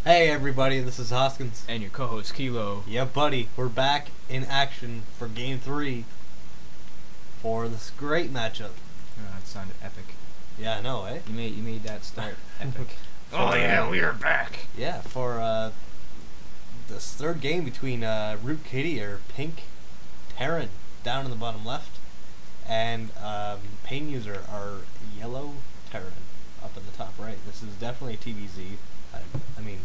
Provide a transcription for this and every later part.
Hey everybody, this is Hoskins. And your co-host Kilo. Yeah, buddy, we're back in action for Game 3 for this great matchup. Oh, that sounded epic. Yeah, I know, eh? You made that start epic. Oh yeah, we are back. Yeah, for this third game between ROOTKitty or Pink Terran down in the bottom left, and LGPainUser or Yellow Terran up in the top right. This is definitely a TVZ. I mean,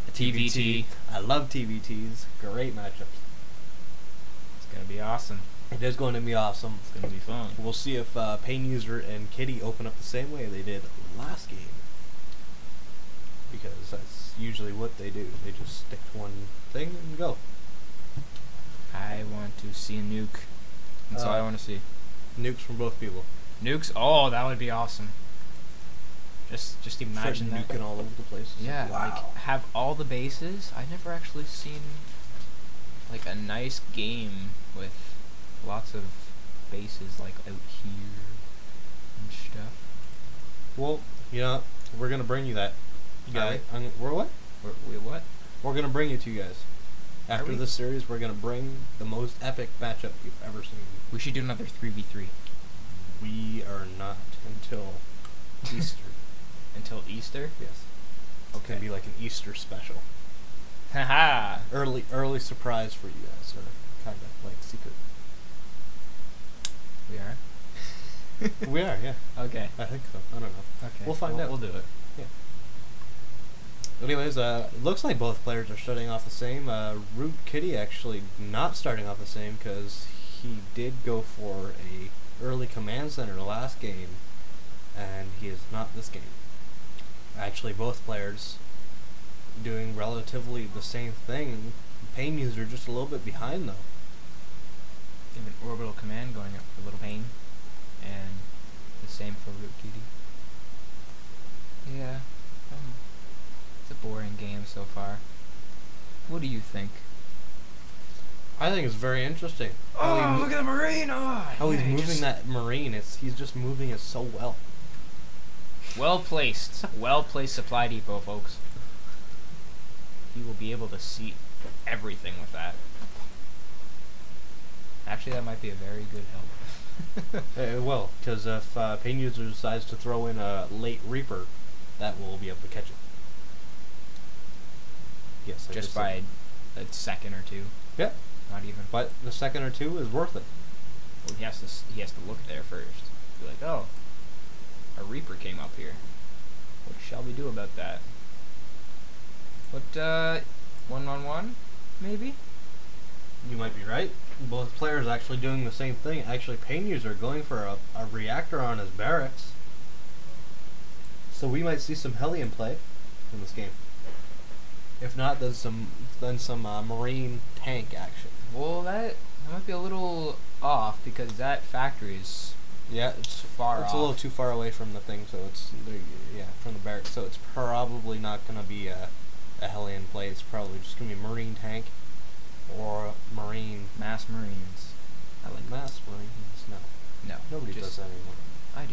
A TVT. I love TVTs. Great matchups. It's gonna be awesome. It is going to be awesome. It's gonna be fun. We'll see if LGPainUser and Kitty open up the same way they did last game. Because that's usually what they do. They just stick to one thing and go. I want to see a nuke. That's all I want to see. Nukes from both people. Nukes? Oh, that would be awesome. Just imagine Start that. nuking all over the place. Yeah, Wow. like have all the bases. I've never actually seen like a nice game with lots of bases like out here and stuff. Well, you know, we're gonna bring you that. Alright. We're what? Wait, what? We're gonna bring it to you guys. After we? this series, we're gonna bring the most epic matchup you've ever seen. We should do another 3v3 We are not until Easter. until Easter. Yes. It's gonna be like an Easter special. Haha. Early surprise for you guys, or kind of like secret. We are. We are, yeah. Okay. I think so. I don't know. Okay. We'll find out. We'll do it. Yeah. Anyways, it looks like both players are starting off the same. ROOTKitty actually not starting off the same because he did go for a early command center the last game, and he is not this game. Actually, both players doing relatively the same thing. LGPainUser just a little bit behind though. We have an orbital command going up for Little Pain, and the same for ROOTKitty. Yeah, it's a boring game so far. What do you think? I think it's very interesting. Oh, look at the marine! Oh, How he's yeah, moving that marine. He's just moving it so well. Well placed. Well placed supply depot, folks. He will be able to see everything with that. Actually, that might be a very good help. It will, because if LGPainUser decides to throw in a late Reaper, that will be able to catch it. Yes, I Just by a second or two. Yeah, Not even. but the second or two is worth it. Well, he has to look there first. Be like, oh, a Reaper came up here. What shall we do about that? But 1-on-1, maybe. You might be right. Both players actually doing the same thing. Actually, LGPainUser going for a reactor on his barracks. So we might see some Hellion play in this game. If not, then some marine tank action. Well, that might be a little off because that factory is Yeah, it's far It's off. a little too far away from the thing, so it's from the barracks. So it's probably not gonna be a Hellion play. It's probably just gonna be marine tank or marine mass marines. I like mass marines. No, No, nobody does that anymore. I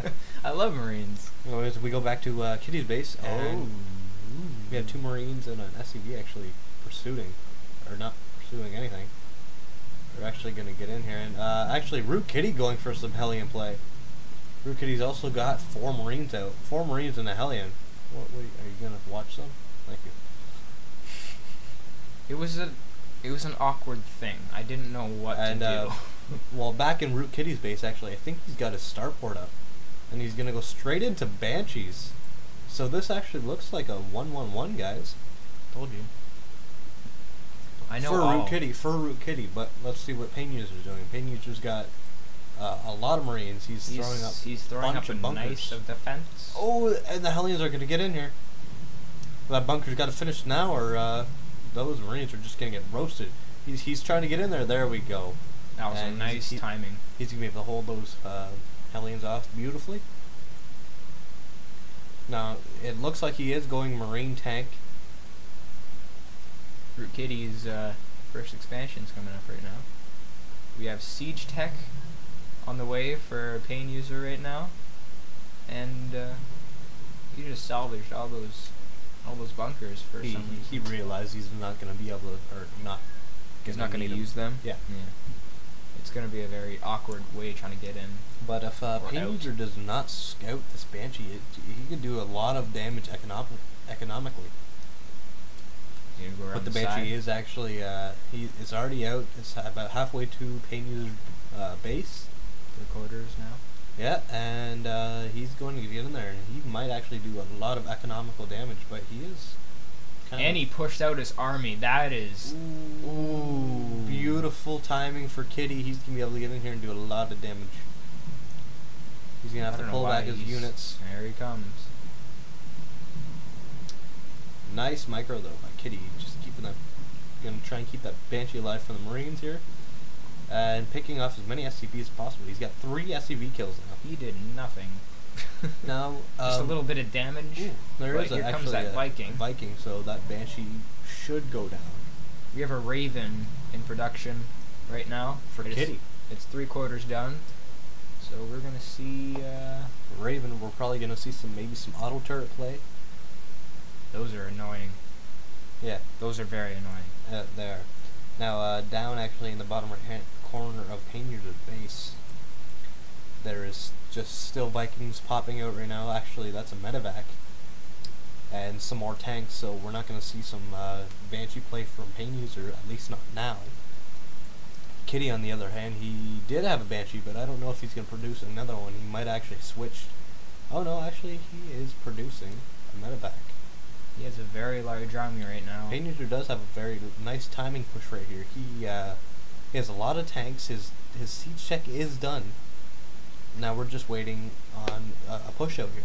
do. I love marines. Anyways, we go back to Kitty's base, and we have two marines and an SCV actually pursuing, or not pursuing anything. They're actually gonna get in here, and actually ROOTKitty going for some Hellion play. ROOTKitty's also got 4 marines out, 4 marines and a Hellion. What are you gonna watch them? Thank you. It was an awkward thing. I didn't know what to do. Well, back in ROOTKitty's base, actually, I think he's got his starport up, and he's gonna go straight into Banshees. So this actually looks like a 1-1-1, guys. Told you. I know for all. ROOTKitty, but let's see what LGPainUser's doing. LGPainUser's got a lot of marines. He's throwing up a bunkers. nice of defense. Oh, and the Hellions are gonna get in here. That bunker's got to finish now, or those marines are just gonna get roasted. He's trying to get in there. There we go. That was And a nice timing. He's gonna be able to hold those Hellions off beautifully. Now it looks like he is going marine tank. ROOTKitty's first expansion's coming up right now. We have Siege Tech on the way for LGPainUser right now, and you just salvaged all those all those bunkers for some reason. He realized he's not going to be able to, or not. He's not going to use them. Yeah. It's going to be a very awkward way trying to get in. But if PainUser does not scout this Banshee, he could do a lot of damage economically. Go but the Banshee is actually it's already out. It's about halfway to PainUser's base. 3/4 now. Yeah, and he's going to get in there, and he might actually do a lot of economical damage. But he is. And he pushed out his army. That is. Ooh, beautiful timing for Kitty. He's gonna be able to get in here and do a lot of damage. He's gonna have to pull back his units. There he comes. Nice micro though by Kitty, just keeping that. Gonna try and keep that Banshee alive for the Marines here, and picking off as many SCVs as possible. He's got 3 SCV kills now. He did nothing. Now just a little bit of damage. Ooh, there is here actually comes that Viking. Viking, so that Banshee should go down. We have a Raven in production right now for Kitty. It's 3/4 done, so we're gonna see Raven. We're probably gonna see maybe some auto turret play. Those are annoying. Yeah, those are very annoying. There. Now down actually in the bottom right hand corner of PainUser's base, there is just still Vikings popping out right now. Actually, that's a medevac. And some more tanks, so we're not going to see some Banshee play from PainUser, at least not now. Kitty, on the other hand, he did have a Banshee, but I don't know if he's going to produce another one. He might actually switch. Oh no, actually he is producing a medevac. He has a very large army right now. PainUser does have a very nice timing push right here. He has a lot of tanks. His siege check is done. Now we're just waiting on a push out here.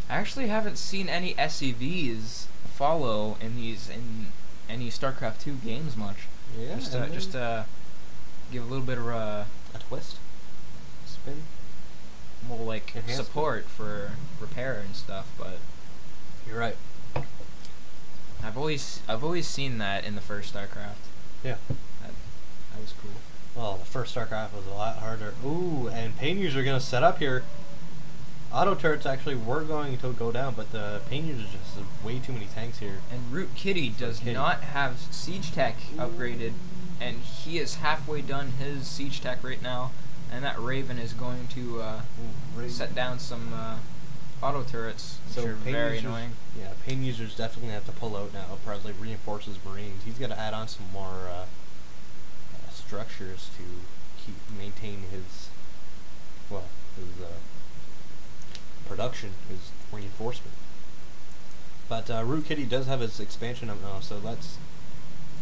I actually haven't seen any SCVs follow in any StarCraft 2 games much. Yeah, just give a little bit of a twist, spin, more like support for repair and stuff. But you're right. I've always seen that in the first StarCraft. Yeah, that was cool. Well, the first StarCraft was a lot harder. Ooh, and PainUser gonna set up here. Auto turrets actually were going to go down, but the PainUser just has way too many tanks here. And ROOTKitty does not have siege tech upgraded, and he is halfway done his siege tech right now. And that Raven is going to set down some auto turrets, which are very annoying. Yeah, PainUser's definitely have to pull out now. Probably reinforce his Marines. He's got to add on some more structures to maintain his production, his reinforcement. But ROOTKitty does have his expansion up now, so that's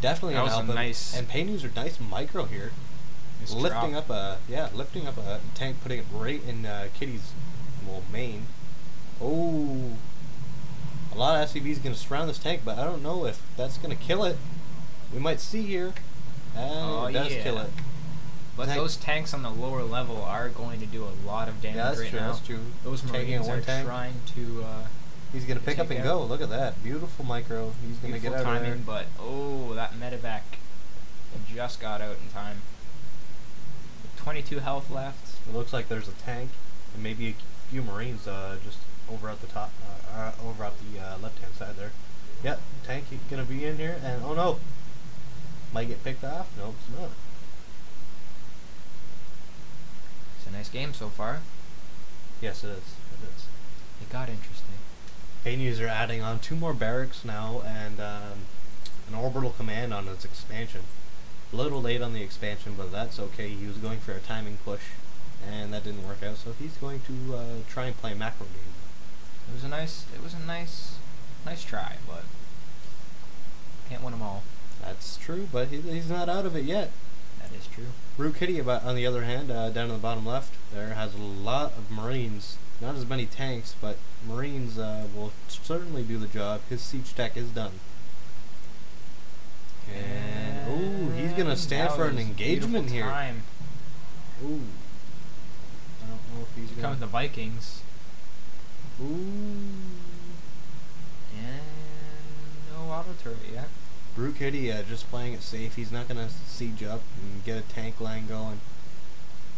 definitely gonna help him. And PainUser, nice micro here, lifting up a tank, putting it right in Kitty's main. Oh, a lot of SCVs gonna surround this tank, but I don't know if that's gonna kill it. We might see here. It does kill it. But those tanks on the lower level are going to do a lot of damage right now. That's true. Those Marines are trying to. He's gonna pick up and go. Look at that, beautiful micro. He's gonna get out of there. But that medevac just got out in time. 22 health left. It looks like there's a tank and maybe a few Marines just over at the top, over at the left-hand side there. Yep, tank gonna be in here, and oh no, might get picked off. No, it's not. It's a nice game so far. Yes, it is. It is. It got interesting. PainUser adding on 2 more barracks now and an orbital command on its expansion. A little late on the expansion, but that's okay. He was going for a timing push, and that didn't work out. So he's going to try and play a macro game. It was a nice try, but can't win them all. That's true, but he's not out of it yet. That is true. ROOTKitty, on the other hand, down in the bottom left, there has a lot of Marines. Not as many tanks, but Marines will certainly do the job. His siege tech is done. And ooh, he's gonna stand for an engagement here. Time. Ooh, I don't know if he's gonna. Comes the Vikings. Ooh, and no auto turret yet. ROOTKitty just playing it safe. He's not gonna siege up and get a tank line going.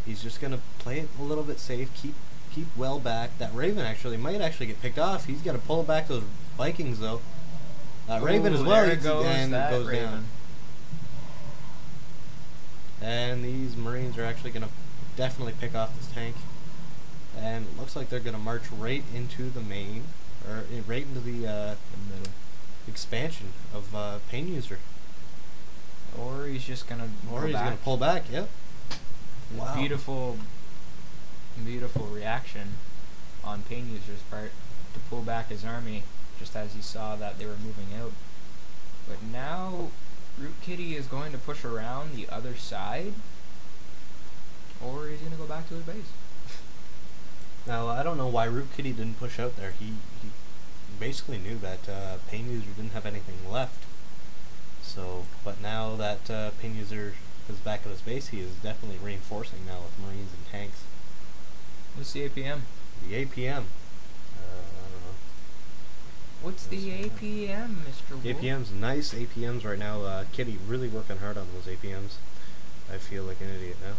He's just gonna play it a little bit safe. Keep well back. That Raven might actually get picked off. He's got to pull back those Vikings though. Raven as well, and goes goes Raven. down. And these Marines are actually going to definitely pick off this tank. And it looks like they're going to march right into the main, or right into the expansion of PainUser. Or he's just going to Or he's going to pull back, yep. Wow. Beautiful reaction on PainUser's part to pull back his army just as he saw that they were moving out. But now ROOTKitty is going to push around the other side, or he's going to go back to his base. Now, I don't know why ROOTKitty didn't push out there. He basically knew that PainUser didn't have anything left. So, but now that PainUser is back at his base, he is definitely reinforcing now with Marines and tanks. What's the APM? The APM. I don't know. What's the APM, Mr. Wolf? APM's nice. APMs right now. Kitty really working hard on those APMs. I feel like an idiot now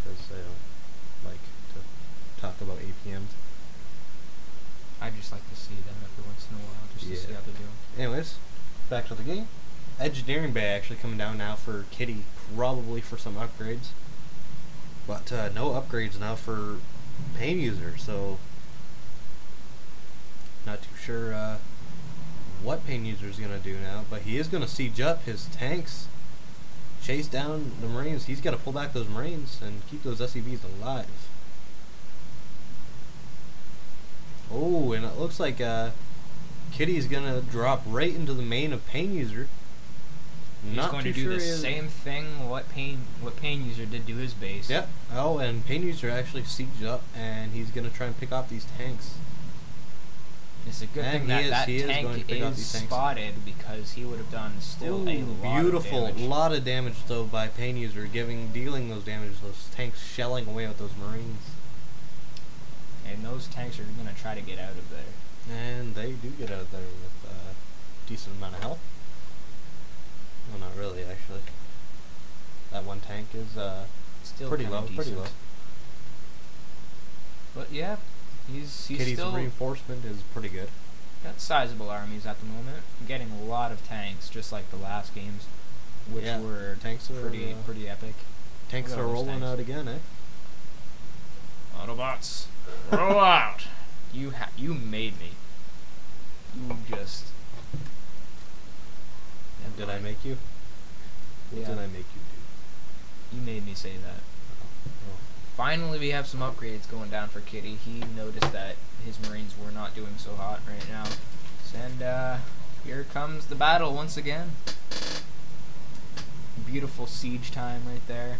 because I don't like to talk about APMs. I just like to see them every once in a while just to see how they're doing. Anyways, back to the game. Engineering Bay actually coming down now for Kitty, probably for some upgrades. But no upgrades now for PainUser, so not too sure what PainUser is going to do now, but he is going to siege up his tanks, chase down the Marines. He's got to pull back those Marines and keep those SCVs alive. Oh, and it looks like Kitty's going to drop right into the main of PainUser. He's going to do the same thing what PainUser did to his base. Yep. Oh, and PainUser actually sieged up, and he's going to try and pick off these tanks. It's a good thing that tank is spotted, because he would have done still a lot of damage. Lot of damage though by PainUser, dealing those damage, those tanks shelling away at those Marines. And those tanks are going to try to get out of there. And they do get out of there with a decent amount of health. Well, not really, actually. That one tank is still pretty low. But yeah, he's Kitty's still reinforcement is pretty good. Got sizable armies at the moment. Getting a lot of tanks, just like the last games, which were tanks pretty epic. Tanks are rolling out again, eh? Autobots, roll out! You made me. You just. Did I make you? What did I make you do? You made me say that. Oh. Finally, we have some upgrades going down for Kitty. He noticed that his Marines were not doing so hot right now. And here comes the battle once again. Beautiful siege time right there.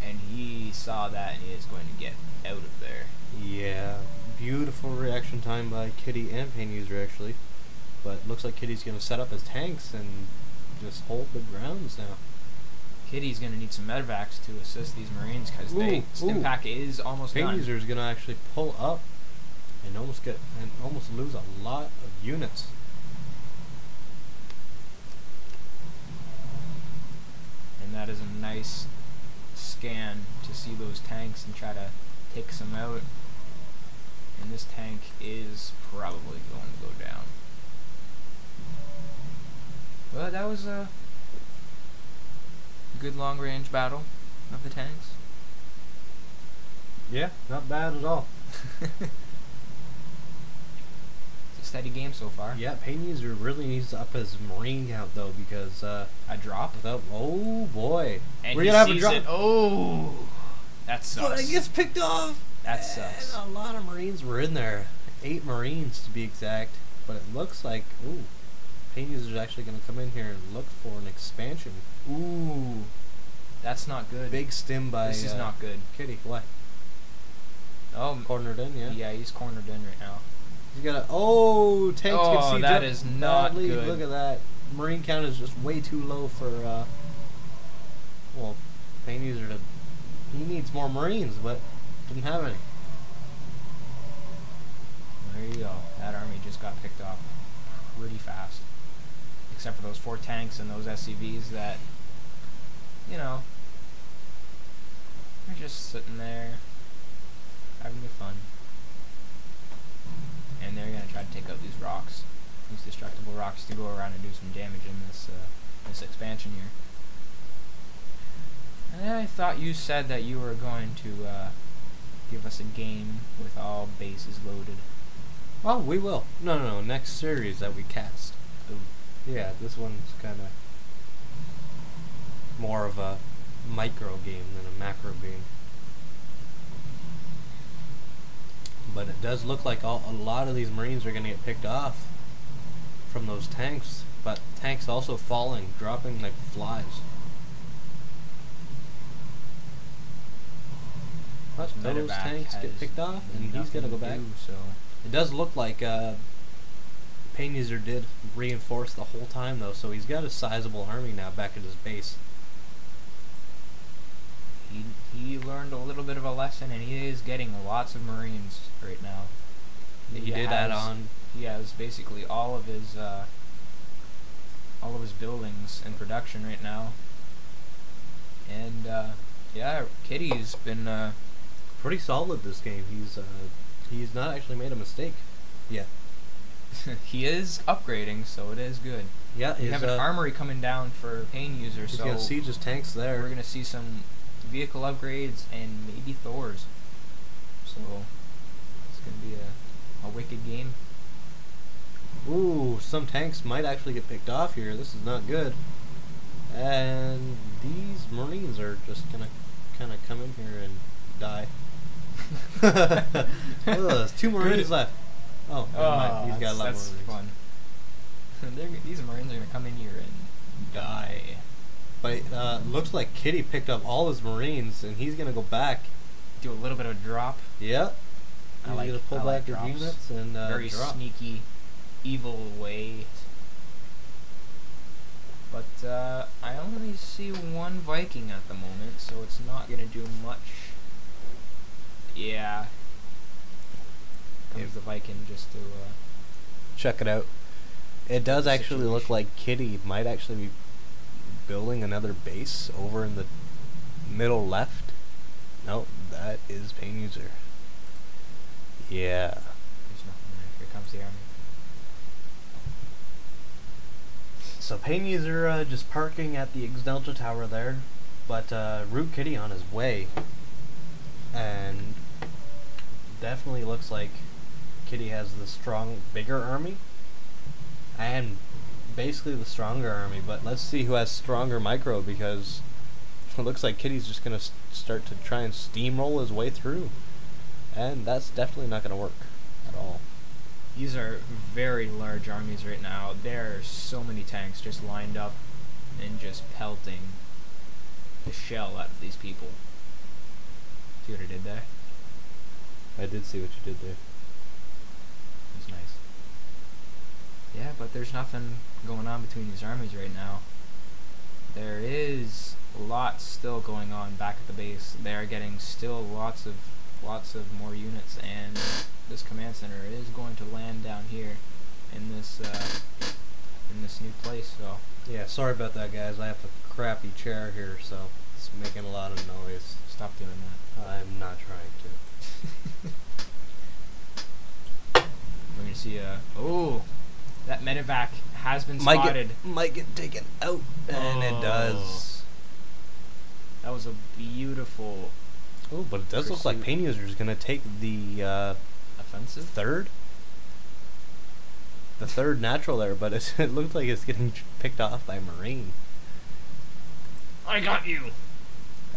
And he saw that and he is going to get out of there. Yeah, beautiful reaction time by Kitty and PainUser actually. But looks like Kitty's going to set up his tanks and just hold the grounds now. Kitty's going to need some medevacs to assist these Marines because Stim Pack is almost done. PainUser is going to actually pull up and almost lose a lot of units. And that is a nice scan to see those tanks and try to take some out. And this tank is probably going to go down. Well, that was a good long-range battle of the tanks. Yeah, not bad at all. It's a steady game so far. Yeah, PainUser really needs to up his Marine count though, because a drop. Oh boy, and we're gonna have a drop. Oh, that sucks. But it gets picked off. That sucks. And a lot of Marines were in there, 8 Marines to be exact. But it looks like PainUser is actually going to come in here and look for an expansion. Ooh, that's not good. Big stim by. This is not good. Kitty, what? Oh, cornered in, yeah. Yeah, he's cornered in right now. He's got a tanks can see that is not badly. good. Look at that. Marine count is just way too low for well, PainUser to. He needs more Marines, but didn't have any. There you go. That army just got picked off pretty fast. Except for those 4 tanks and those SCVs that, you know, they're just sitting there having their fun. And they're going to try to take out these rocks. these destructible rocks to go around and do some damage in this this expansion here. And I thought you said that you were going to give us a game with all bases loaded. Oh, we will. No. Next series that we cast. Yeah, this one's kind of more of a micro game than a macro game. But it does look like a lot of these Marines are going to get picked off from those tanks. But tanks also falling, dropping like flies. But those tanks get picked off, and he's going to go back. So it does look like PainUser did reinforce the whole time, though, so he's got a sizable army now back at his base. He learned a little bit of a lesson, and he is getting lots of Marines right now. He did add on. He has basically all of his buildings in production right now, and yeah, Kitty's been pretty solid this game. He's not actually made a mistake yet. He is upgrading, so it is good. Yeah, we have an armory coming down for PainUser, he's so gonna siege his tanks there. We're gonna see some vehicle upgrades and maybe Thors. So it's gonna be a wicked game. Ooh, some tanks might actually get picked off here. This is not good. And these Marines are just gonna kind of come in here and die. Oh, there's 2 Marines left. Oh, never mind. He's got a lot more Marines. That's fun. These Marines are gonna come in here and die. But looks like Kitty picked up all his Marines, and he's gonna go back. Do a little bit of a drop. Yep. He's gonna pull back his units and very drop. Sneaky, evil way. But I only see 1 Viking at the moment, so it's not gonna do much. Yeah. Comes the Viking just to check it out. It does actually look like Kitty might actually be building another base over in the middle left. Nope, that is PainUser. Yeah. There's nothing there. Here comes the army. So PainUser just parking at the Delta Tower there, but ROOTKitty on his way, and definitely looks like Kitty has the bigger army, and basically the stronger army. But let's see who has stronger micro, because it looks like Kitty's just gonna start to try and steamroll his way through, and that's definitely not gonna work at all. These are very large armies right now. There are so many tanks just lined up and just pelting the shell out of these people. See what I did there? I did see what you did there. That's nice. Yeah, but there's nothing going on between these armies right now. There is lots still going on back at the base. They are getting still lots of more units, and this command center is going to land down here in this new place. So yeah, sorry about that, guys. I have a crappy chair here, so it's making a lot of noise. Stop doing that. I'm not trying to. We're gonna see oh, that medevac has been spotted. Might get taken out, and it does. That was a beautiful. Oh, but it does look like PainUser is gonna take the offensive third natural there, but it looks like it's getting picked off by Marine. I got you.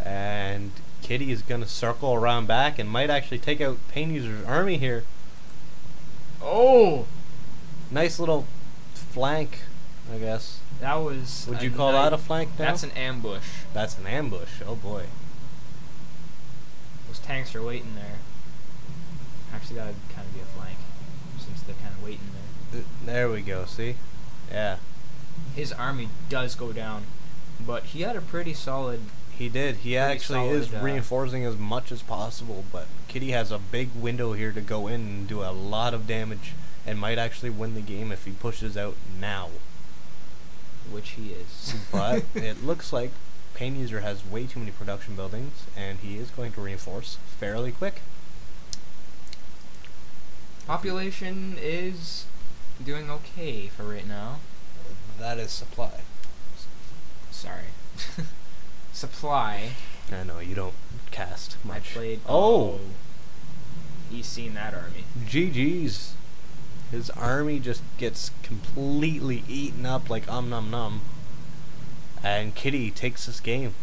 And Kitty is gonna circle around back and might actually take out PainUser's army here. Oh, nice little flank, I guess. That was. Would you call that a flank now? That's an ambush. That's an ambush. Oh boy. Those tanks are waiting there. Actually, that would kind of be a flank, since they're kind of waiting there. There we go. See? Yeah. His army does go down, but he had a pretty solid. He did. He actually is reinforcing as much as possible, but Kitty has a big window here to go in and do a lot of damage, and might actually win the game if he pushes out now. Which he is. But it looks like PainUser has way too many production buildings, and he is going to reinforce fairly quick. Population is doing okay for right now. That is supply. Sorry. Supply. I know, you don't cast much. I played... Oh! He's seen that army. GG's. His army just gets completely eaten up like nom nom. And Kitty takes this game.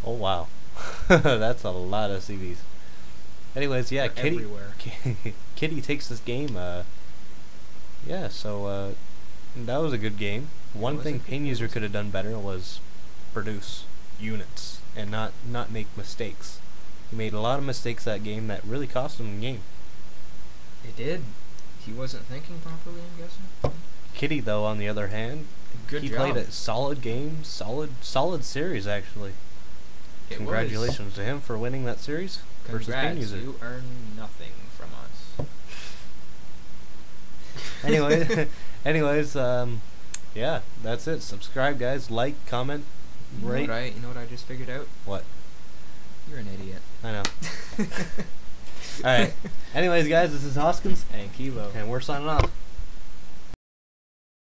Oh wow. That's a lot of CVs. Anyways, yeah, They're Kitty everywhere. Kitty takes this game. Yeah, so that was a good game. One thing PainUser could have done better was produce units and not make mistakes. He made a lot of mistakes that game that really cost him the game. It did. He wasn't thinking properly, I'm guessing. Kitty, though, on the other hand, Good he job. played a solid game, solid series actually. It Congratulations to him for winning that series versus Congrats, PainUser. you earn nothing from us. Anyways, yeah, that's it. Subscribe, guys. Like, comment, rate. You know what I just figured out? What? You're an idiot. I know. Alright. Anyways, guys, this is Hoskins. And Kilo. And we're signing off.